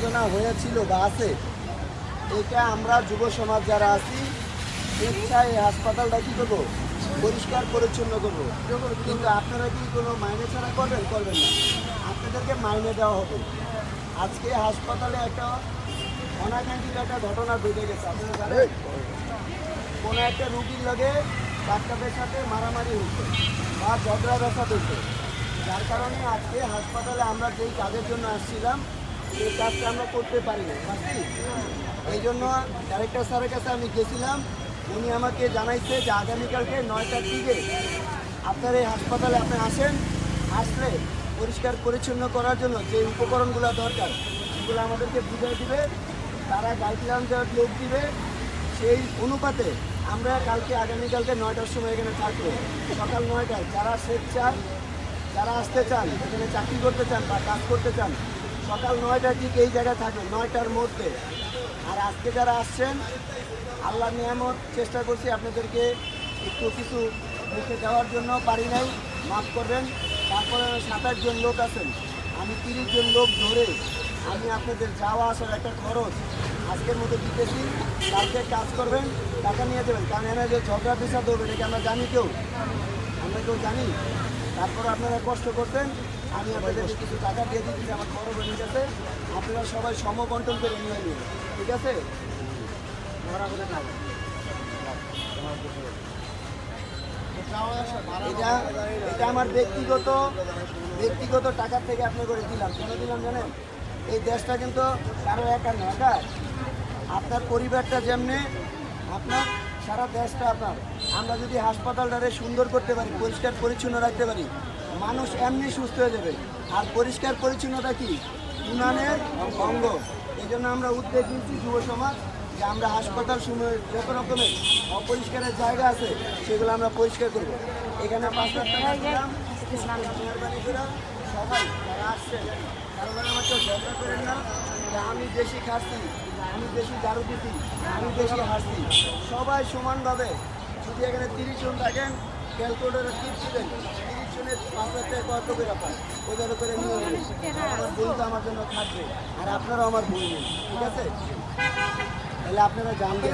আলোচনা হয়েছিল বা আছে, এটা আমরা যুব সমাজ যারা আছি স্বেচ্ছায় এই হাসপাতালটা কী করবো, পরিষ্কার পরিচ্ছন্ন করবো। কিন্তু আপনারা কি কোনো মাইনে ছাড়া করবেন? করবেন না, আপনাদেরকে মাইনে দেওয়া হবে। আজকে হাসপাতালে একটা অনাকাঙ্ক্ষিত একটা ঘটনা ঘটে গেছে, আপনারা জানেন। কোনো একটা রুগীর লগে ডাক্তারের সাথে মারামারি হচ্ছে বা ঝগড়া ব্যথা হচ্ছে, যার কারণে আজকে হাসপাতালে আমরা যেই কাজের জন্য আসছিলাম সেই কাজটা আমরা করতে পারি না। এই জন্য ডাইরেক্টর স্যারের কাছে আমি গেছিলাম, উনি আমাকে জানাইছে যে আগামীকালকে 9টার দিকে আপনার এই হাসপাতালে আপনি আসেন, আসলে পরিষ্কার পরিচ্ছন্ন করার জন্য যে উপকরণগুলো দরকার সেগুলো আমাদেরকে বুঝিয়ে দিবে, তারা গাইডলাইন দেওয়ার লোক দিবে। সেই অনুপাতে আমরা আগামীকালকে 9টার সময় এখানে থাকবো, সকাল 9টায়। যারা স্বেচ্ছায় যারা আসতে চান, এখানে চাকরি করতে চান বা কাজ করতে চান, সকাল 9টার ঠিক এই জায়গায় থাকবেন, 9টার মধ্যে। আর আজকে যারা আসছেন, আল্লাহ নিয়ামত, চেষ্টা করছি আপনাদেরকে একটু কিছু মুখে দেওয়ার জন্য, পারি নাই, মাফ করবেন। তারপরে 27 জন লোক আছেন, আমি 30 জন লোক ধরে আমি আপনাদের যাওয়া আসার একটা খরচ আজকের মতো দিতেছি। কালকে কাজ করবেন, টাকা নিয়ে দেবেন, কারণ এখানে যে ঝগড়া বিসাদ হবে এটাকে আমরা জানি, আমরা কেউ জানি। তারপর আপনারা কষ্ট করতেন, আমি আপনাদেরকে কিছু টাকা দিয়ে দিচ্ছি, আমার খরচ হয়ে গেছে। আপনারা সবাই সমবন্টন করে নিয়ে নিন, ঠিক আছে? এটা আমার ব্যক্তিগত টাকা থেকে আপনি করে দিলাম। কেন দিলাম জানেন? এই দেশটা কিন্তু কারো একা না, একা আপনার পরিবারটা যেমনি, আপনার সারা দেশটা আপনার। আমরা যদি হাসপাতালটারে সুন্দর করতে পারি, পরিষ্কার পরিচ্ছন্ন রাখতে পারি, মানুষ এমনি সুস্থ হয়ে যাবে। আর পরিষ্কার পরিচ্ছন্নতা কি উন্নয়নের অঙ্গ। এই জন্য আমরা উদ্যোগ নিচ্ছি যুব সমাজ, যে আমরা হাসপাতাল সময় যত রকমের অপরিষ্কারের জায়গা আছে সেগুলো আমরা পরিষ্কার করব। এখানে 5 লাখ টাকা দিলাম, মেহরবানি করে সবাই যারা আসছেন, কারণ আমার কেউ ঝগড়া করেন না যে আমি বেশি খাচ্ছি, আমি বেশি দারু দিচ্ছি, আমি বেশি হাসছি। সবাই সমানভাবে, যদি এখানে 30 জন থাকেন, ক্যালকুলেটারে টিপ দিবেন, 30 জনের 5 লাখ টাকা কত করে পায়, ওইভাবে করে নিয়ে নেবেন। আমার বন্ধু আমার জন্য থাকবে, আর আপনারাও আমার বন্ধু, ঠিক আছে? তাহলে আপনারা জানবেন।